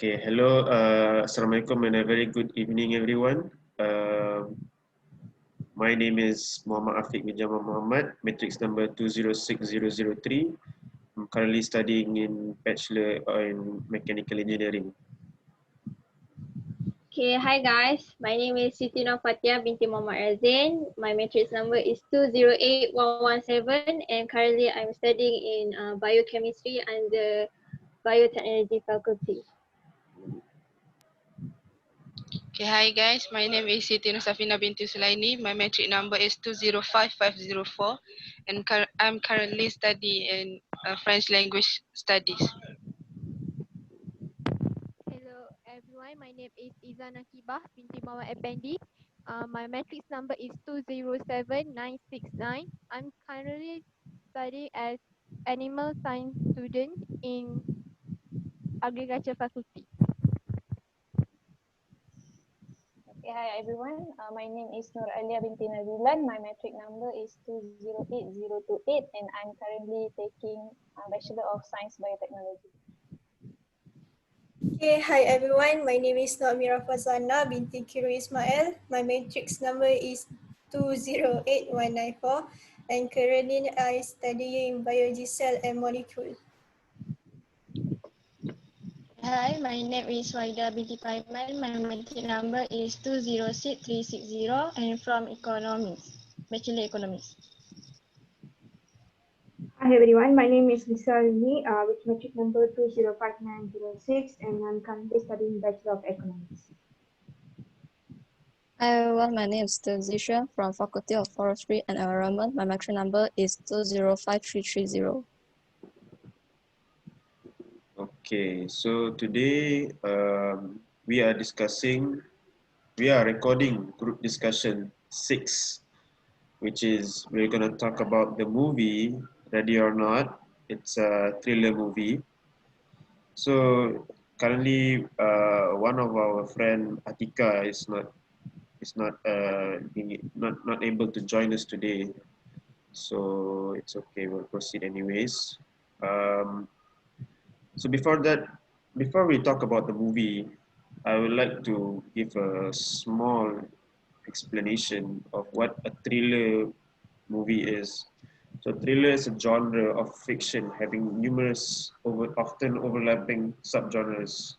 Okay, hello, Assalamualaikum and a very good evening everyone. My name is Muhammad AFIQ bin Jamal Muhammad, matrix number 206003. I'm currently studying in Bachelor in Mechanical Engineering. Okay, hi guys. My name is Siti NOORFATHIAH binti Muhammad RAZIN. My matrix number is 208117 and currently I'm studying in biochemistry and the biotechnology faculty. Okay, hi guys. My name is Siti NURSAFINA binti SULAINI. My metric number is 205504 and I'm currently studying in French language studies. Hello everyone, my name is IZZAH NAQIBAH binti Muhammad APENDEE. My matrix number is 207969. I'm currently studying as animal science student in agriculture faculty. Okay, hi everyone. My name is NURALI binti NARZILAN. My metric number is 208028 and I'm currently taking Bachelor of Science Biotechnology. Okay, hi everyone. My name is AMIRAH FARZANA binti KHIRUL ISMAIL. My matrix number is 208194 and currently I studying biology cell and molecule. Hi, my name is SHIEN binti PAIMAN. My matric number is 206360 and from economics, bachelor economics. Hi everyone, my name is VISAALINI with matric number 205906 and I'm currently studying Bachelor of Economics. Hi everyone, my name is Zisha from Faculty of Forestry and Environment. My matric number is 205330. Okay, so today we are recording group discussion 6, which is we're going to talk about the movie Ready or Not. It's a thriller movie. So currently, one of our friend ATIKAH is not able to join us today. So it's okay. We'll proceed anyways. So before we talk about the movie, I would like to give a small explanation of what a thriller movie is. So thriller is a genre of fiction having numerous, often overlapping subgenres.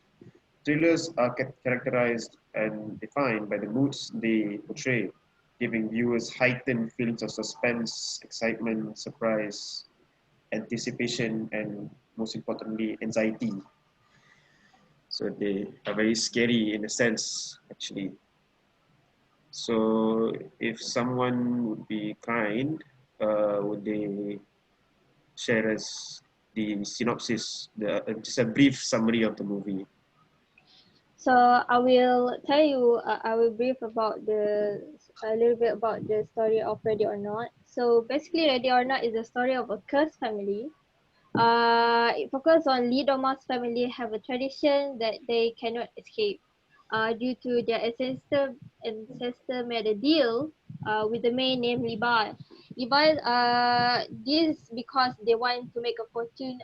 Thrillers are characterized and defined by the moods they portray, giving viewers heightened feelings of suspense, excitement, surprise, anticipation, and most importantly, anxiety. So they are very scary in a sense, actually. So if someone would be kind, would they share us the synopsis, just a brief summary of the movie? So I will tell you, I will brief about a little bit about the story of Ready or Not. So basically Ready or Not is the story of a cursed family. It focuses on Lee Doma's family have a tradition that they cannot escape. Due to their ancestor made a deal with the man named Levi. This because they want to make a fortune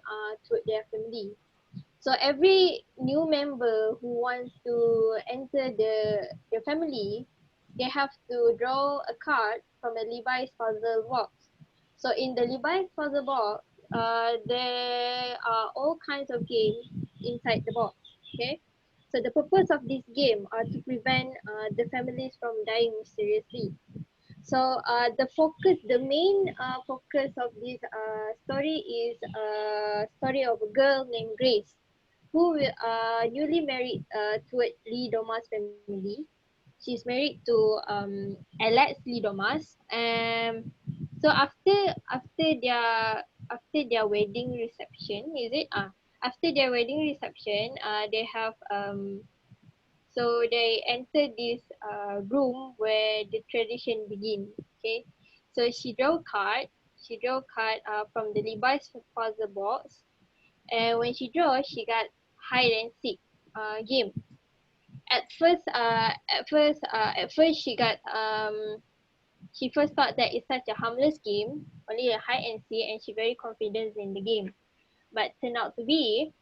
to their family. So every new member who wants to enter the family, they have to draw a card from a Levi's puzzle box. So in the Levi's puzzle box, there are all kinds of games inside the box. Okay, so the purpose of this game are to prevent the families from dying mysteriously. So the main focus of this story is a story of a girl named Grace, who newly married to Lee Doma's family. She's married to Alex Lee Domas, and so after their wedding reception, is it? After their wedding reception, they have so they enter this room where the tradition begins. Okay, so she drew a card. She drew a card from the Levi's puzzle box, and when she drew, she got hide and seek game. At first, she first thought that it's such a harmless game, only a hide and seek, and she very confident in the game. But turned out to be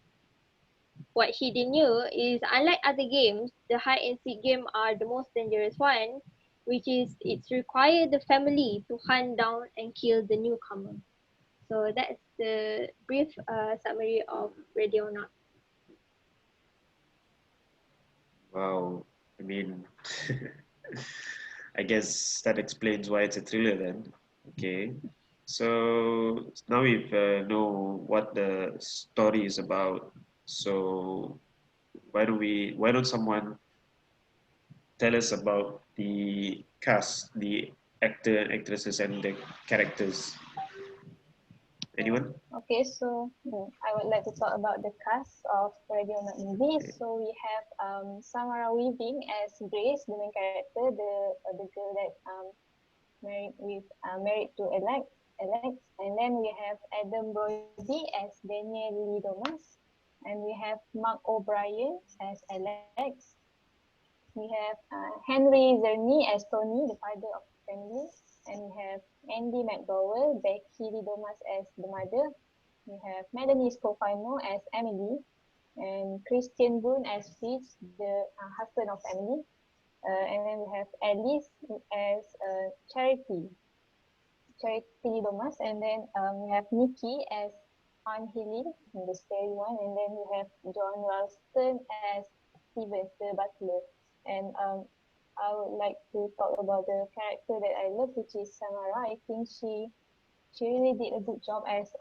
What he didn't knew is, unlike other games, the hide and seek game are the most dangerous one, which is it's required the family to hunt down and kill the newcomer. So that's the brief summary of Radio Not. Wow, I mean, I guess that explains why it's a thriller then. Okay, so now we know what the story is about. So why don't someone tell us about the cast, the actor and actresses and the characters? Anyone? Okay, so I would like to talk about the cast of Radio Not movie. Okay. So we have Samara Weaving as Grace, the main character, the girl that married to Alex. And then we have Adam Brody as Daniel Lee Thomas, and we have Mark O'Brien as Alex. We have Henry Zerny as Tony, the father of the family, and we have Andy McDowell, Becky Lee Thomas as the mother. We have Melanie Scofano as Emily, and Christian Boone as Fitz, the husband of Emily. And then we have Alice as Charity Lee Thomas, and then we have Nikki as Aunt Helen, the scary one, and then we have John Ralston as Stevens, the butler. And I would like to talk about the character that I love, which is Samara. I think she really did a good job as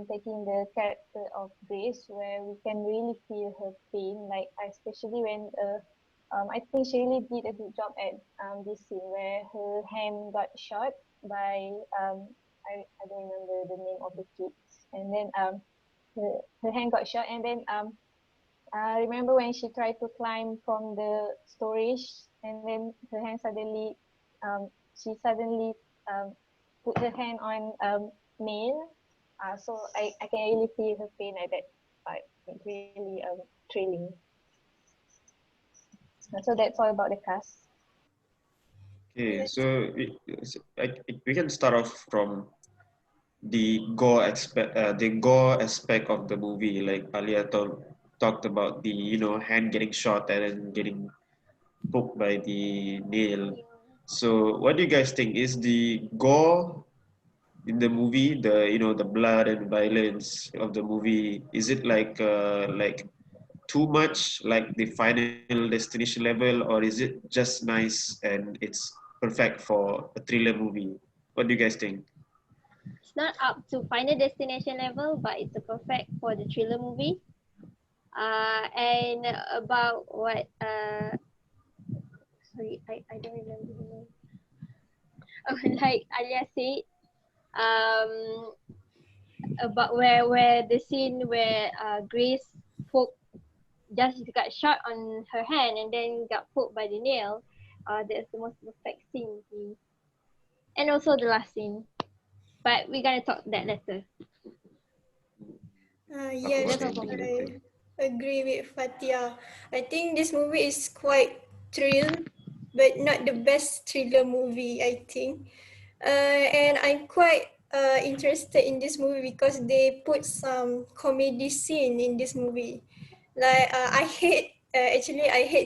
taking the character of Grace, where we can really feel her pain, like especially when I think she really did a good job at this scene where her hand got shot by I don't remember the name of the kid, and then her hand got shot, and then I remember when she tried to climb from the storage, and then her hand suddenly she suddenly put her hand on nail. So I can really feel her pain at that part. It's really thrilling. So that's all about the cast. Okay, so we can start off from the gore aspect of the movie. Like Aliyah talked about the hand getting shot and then getting poked by the nail. So what do you guys think? Is the gore in the movie, the blood and violence of the movie, is it like too much, like the Final Destination level, or is it just nice and it's perfect for a thriller movie? What do you guys think? It's not up to Final Destination level, but it's a perfect for the thriller movie. And about what sorry, I don't remember the name. Oh, like Alia said, about where the scene where Grace just got shot on her hand and then got poked by the nail. That's the most perfect scene to me. And also the last scene. But we're gonna talk that later. Yes, I agree with Fatia. I think this movie is quite thrill, but not the best thriller movie, I think. And I'm quite interested in this movie because they put some comedy scene in this movie. Like I hate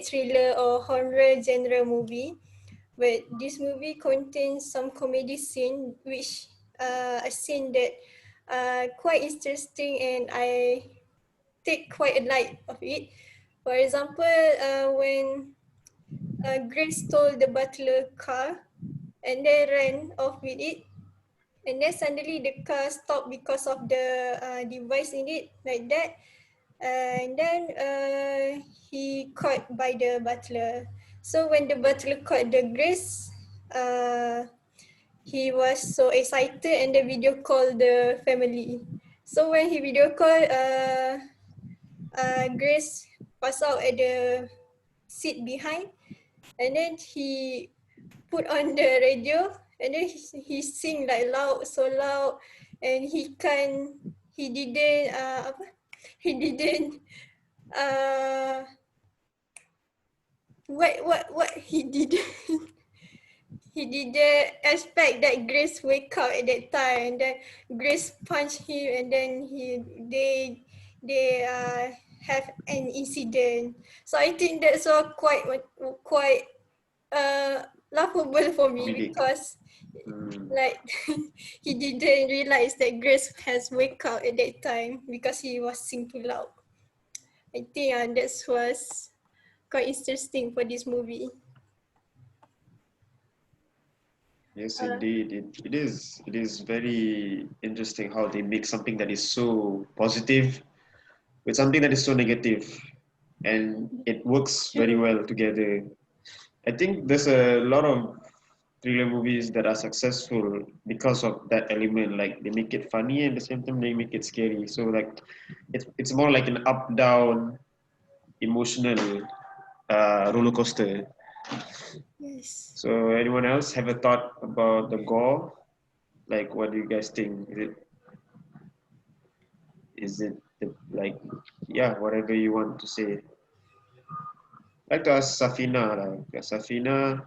thriller or horror genre movie, but this movie contains some comedy scene which a scene that quite interesting and I take quite a light of it. For example, when Grace stole the butler car and then ran off with it, and then suddenly the car stopped because of the device in it, like that. And then he caught by the butler. So when the butler caught the Grace, he was so excited and the video called the family. So when he video called, Grace passed out at the seat behind, and then he put on the radio, and then he sing like loud, so loud, and he didn't what he didn't he didn't expect that Grace wake up at that time, and then Grace punched him, and then they have an incident. So I think that's all quite laughable for me Comedic. because like he didn't realize that Grace has wake up at that time because he was sing too loud. I think that was quite interesting for this movie. Yes, indeed. It is. It is very interesting how they make something that is so positive with something that is so negative, and it works very well together. I think there's a lot of thriller movies that are successful because of that element. Like they make it funny and at the same time they make it scary. So like it's more like an up down emotional roller coaster. Yes. So anyone else have a thought about the gore? Like what do you guys think? Is it like yeah, whatever you want to say. Like to ask Safina, like Safina,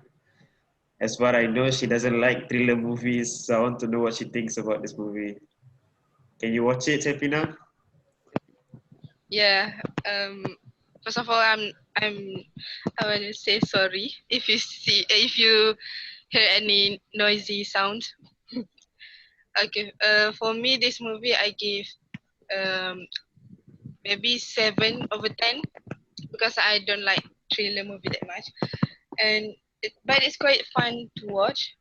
as far I know, she doesn't like thriller movies. So I want to know what she thinks about this movie. Can you watch it, Safina? Yeah. First of all, I want to say sorry if you hear any noisy sound. Okay. For me, this movie I give um maybe 7/10 because I don't like thriller movie that much, but it's quite fun to watch.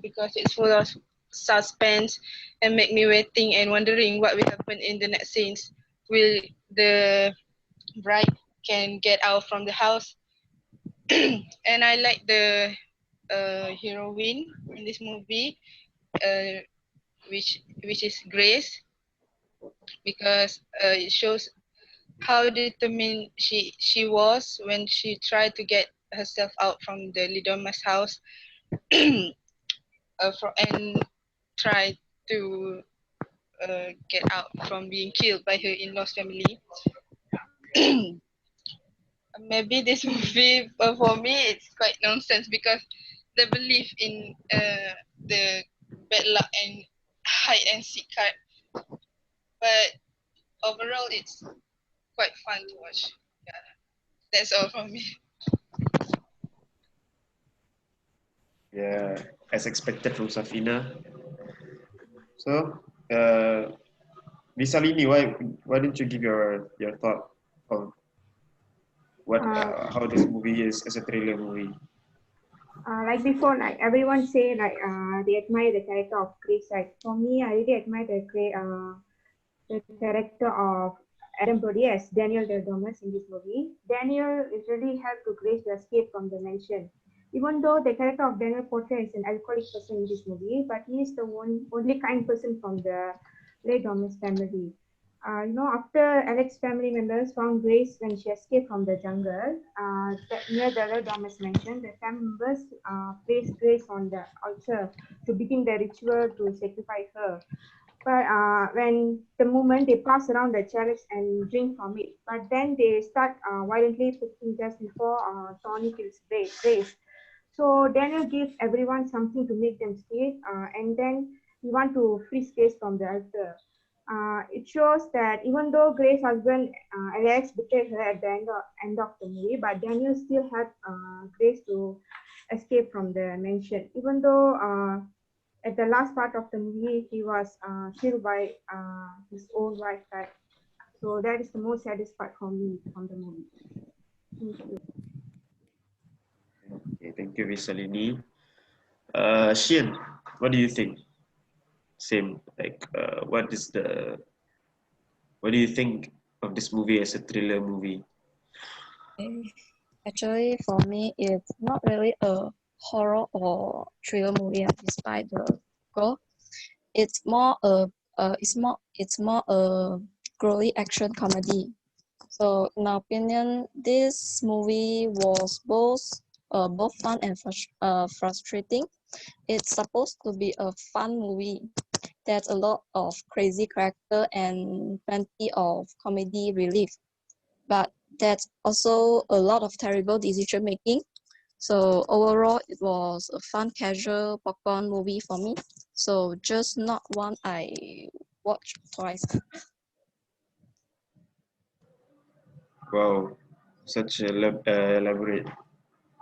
Because it's full of suspense and make me waiting and wondering what will happen in the next scenes. Will the bride can get out from the house? And I like the heroine in this movie, uh, which is Grace, because it shows how determined she was when she tried to get herself out from the Lidoma's house and try to get out from being killed by her in-laws family. Maybe this movie for me it's quite nonsense because they believe in the bad luck and hide and seek card, but overall it's quite fun to watch. Yeah, that's all from me. Yeah, as expected from Safina. So, VISAALINI, why don't you give your thought on what how this movie is as a thriller movie? Like before, like everyone say like they admire the character of Grace. Like for me, I really admire the character of Adam Brody as Daniel Del Domas in this movie. Daniel is really helped to Grace to escape from the mansion. Even though the character of Daniel portrays an alcoholic person in this movie, but he is the only kind person from the late Domas family. After Alex's family members found Grace when she escaped from the jungle near the late Domas mansion, the family members placed Grace on the altar to begin the ritual to sacrifice her. But when the moment they pass around the chalice and drink from it, but then they start violently cooking just before Tony kills Grace. So Daniel gives everyone something to make them stay, and then he want to free Grace from the altar. It shows that even though Grace's husband Alex betrayed her at the end of the movie, but Daniel still had Grace to escape from the mansion. Even though at the last part of the movie, he was killed by his own wife. Right? So that is the most saddest part for me from the movie. Thank you. Okay, thank you, VISAALINI. Shien, what do you think? Same, like what do you think of this movie as a thriller movie? Actually, for me, it's not really a horror or thriller movie, despite the gore. It's more a girly action comedy. So, in my opinion, this movie was both fun and frustrating. It's supposed to be a fun movie. There's a lot of crazy character and plenty of comedy relief, but there's also a lot of terrible decision making. So overall, it was a fun, casual popcorn movie for me. So just not one I watched twice. Wow, such a elaborate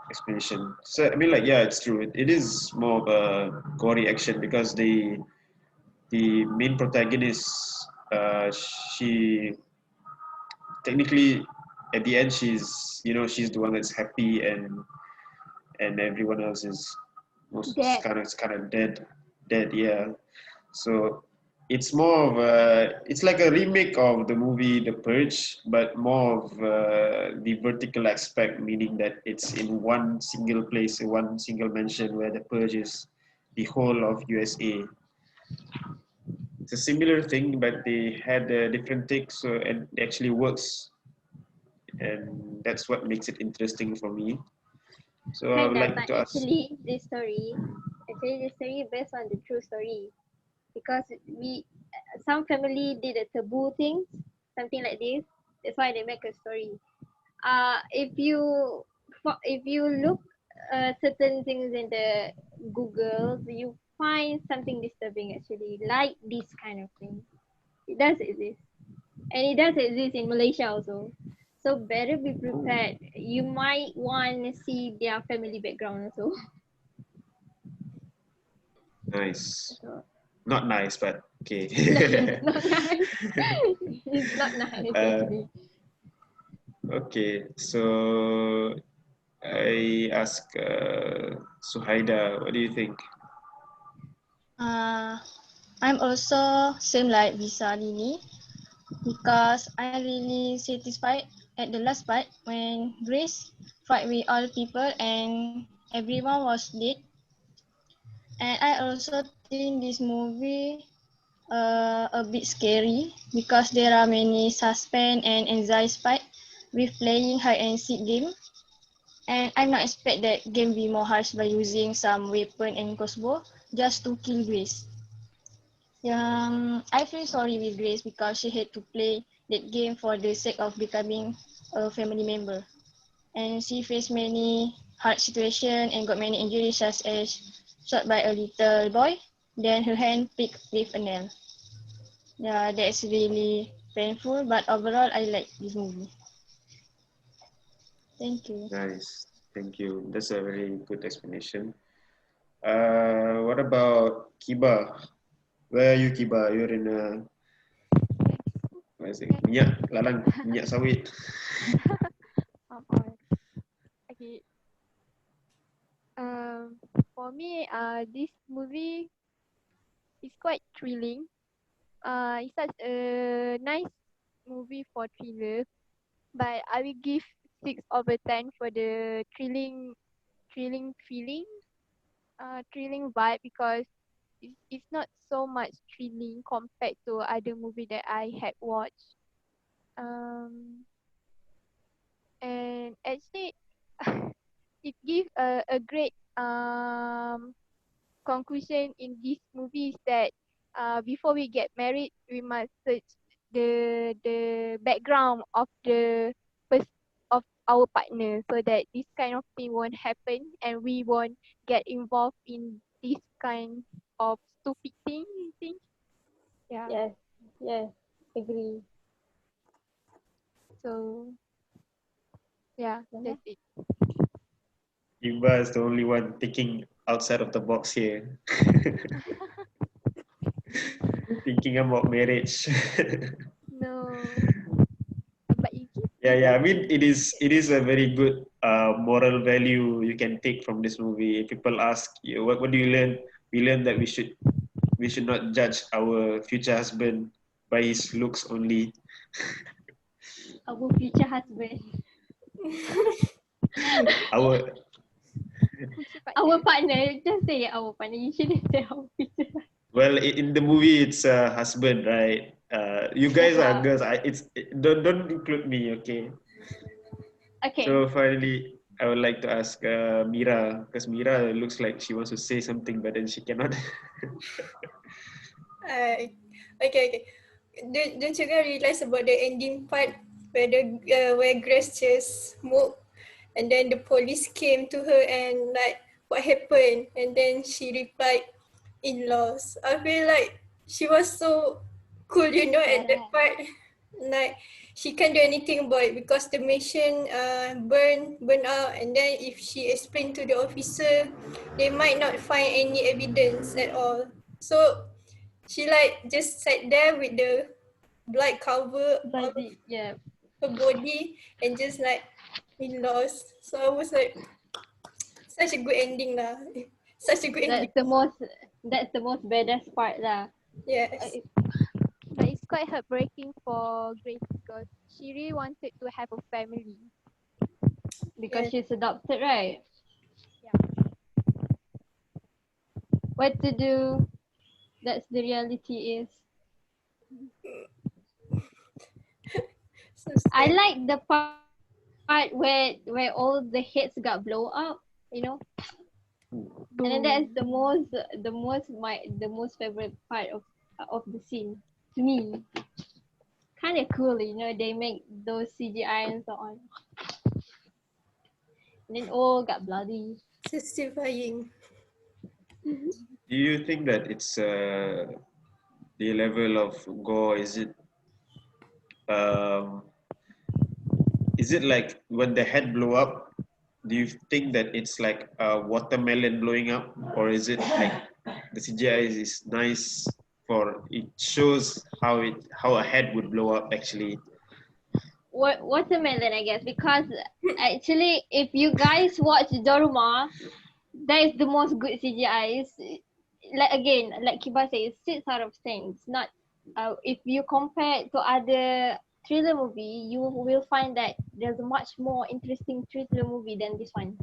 explanation. So I mean, like, yeah, it's true. It is more of a gory action because the main protagonist, she technically at the end she's the one that's happy and everyone else is most Dead. kind of dead, yeah. So it's more of a, it's like a remake of the movie The Purge, but more of the vertical aspect, meaning that it's in one single place, in one single mansion, where the Purge is the whole of USA. It's a similar thing, but they had a different take, so and it actually works, and that's what makes it interesting for me. So I would Kinda, like but to ask. actually this story based on the true story, because some family did a taboo things, something like this. That's why they make a story. If you look certain things in the Google, you find something disturbing actually, like this kind of thing. It does exist, and it does exist in Malaysia also. So better be prepared. You might want to see their family background also. Nice. So, Not nice, but okay. not nice. It's not nice uh, actually. okay, so I ask Suhaida, what do you think? I'm also same like VISAALINI because I really satisfied at the last part when Grace fight with all people and everyone was dead. And I also think this movie a bit scary because there are many suspense and anxiety fight with playing hide and seek game. And I'm not expect that game be more harsh by using some weapon and crossbow just to kill Grace. I feel sorry with Grace because she had to play that game for the sake of becoming a family member. And she faced many hard situations and got many injuries such as shot by a little boy, then her hand pricked with a nail. Yeah, that's really painful, but overall I like this movie. Thank you. Nice, thank you. That's a very good explanation. What about Kiba? Where are you, Kiba? You're in what is it? Minyak lalang, minyak sawit. Okay. For me, this movie is quite thrilling. It's such a nice movie for thriller, but I will give 6/10 for the thrilling feeling, thrilling vibe because it's not so much thrilling compared to other movie that I had watched. Um, and actually, it gives a great conclusion in this movie is that before we get married, we must search the background of the first of our partner so that this kind of thing won't happen and we won't get involved in this kind of stupid thing. I think. Yeah. Yes, yes, agree. So yeah, Yeah. that's it. Kiba is the only one thinking outside of the box here. Thinking about marriage. No, but you give Yeah. I mean, it is a very good moral value you can take from this movie. If people ask you, what do you learn? We learn that we should not judge our future husband by his looks only. Our future husband. Our future Our partner. partner. Just say our partner. You shouldn't say our future. well, in the movie it's husband, right? You guys are Yeah. girls. Don't include me, okay? Okay. So finally, I would like to ask Mira, because Mira looks like she wants to say something, but then she cannot. Uh, okay. Don't you guys realize about the ending part where where Grace just moved and then the police came to her and like what happened and then she replied in-laws. I feel like she was so cool, at that Correct. part. like she can't do anything about it because the machine burn out, and then if she explain to the officer, they might not find any evidence at all. So she like just sat there with the blood cover all of Body, yeah. her body and just like we lost. So I was like, such a good ending lah. Such a good ending. That's the most badass part lah. Yes. But it's quite heartbreaking for Grace because she really wanted to have a family. Because Yes. she's adopted, right? Yeah. What to do? That's the reality is. So I sad. like the part where all the heads got blow up, you know. And then that's the most favorite part of the scene to me. Kind of cool, you know. They make those CGI and so on. And then all got bloody. Satisfying. Do you think that it's the level of gore? Um, is it like when the head blow up? Do you think that it's like a watermelon blowing up, or is it like the CGI is nice for it shows how a head would blow up actually? Watermelon, I guess, because actually, if you guys watch Doruma, that is the most good CGI. Like again, like Kiba says, 6 out of 10. It's not. If you compare it to other thriller movie, you will find that there's a much more interesting thriller movie than this one.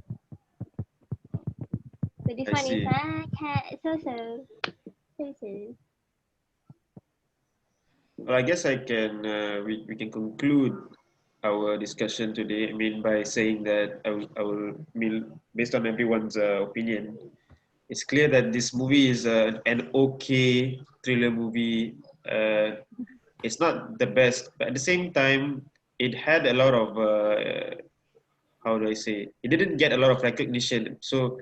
So this I one is see. so. Well, I guess I can we can conclude our discussion today. I mean by saying that based on everyone's opinion, it's clear that this movie is an okay thriller movie. It's not the best, but at the same time, it had a lot of how do I say? It didn't get a lot of recognition. So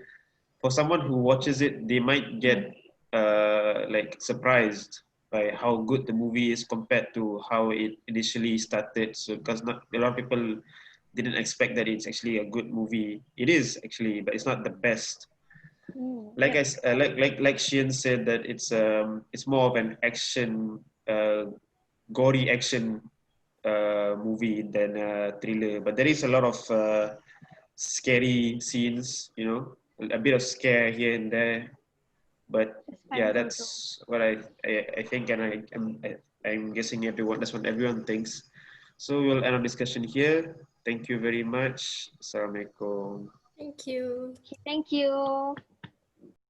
for someone who watches it, they might get like surprised by how good the movie is compared to how it initially started. So because not a lot of people didn't expect that it's actually a good movie. It is actually, but it's not the best. Like like SHIEN said that it's more of an action, gory action movie than a thriller. But there is a lot of scary scenes, you know, a bit of scare here and there. But yeah, that's what I think, and I'm guessing that's what everyone thinks. So we'll end our discussion here. Thank you very much. Assalamualaikum. Thank you. Thank you.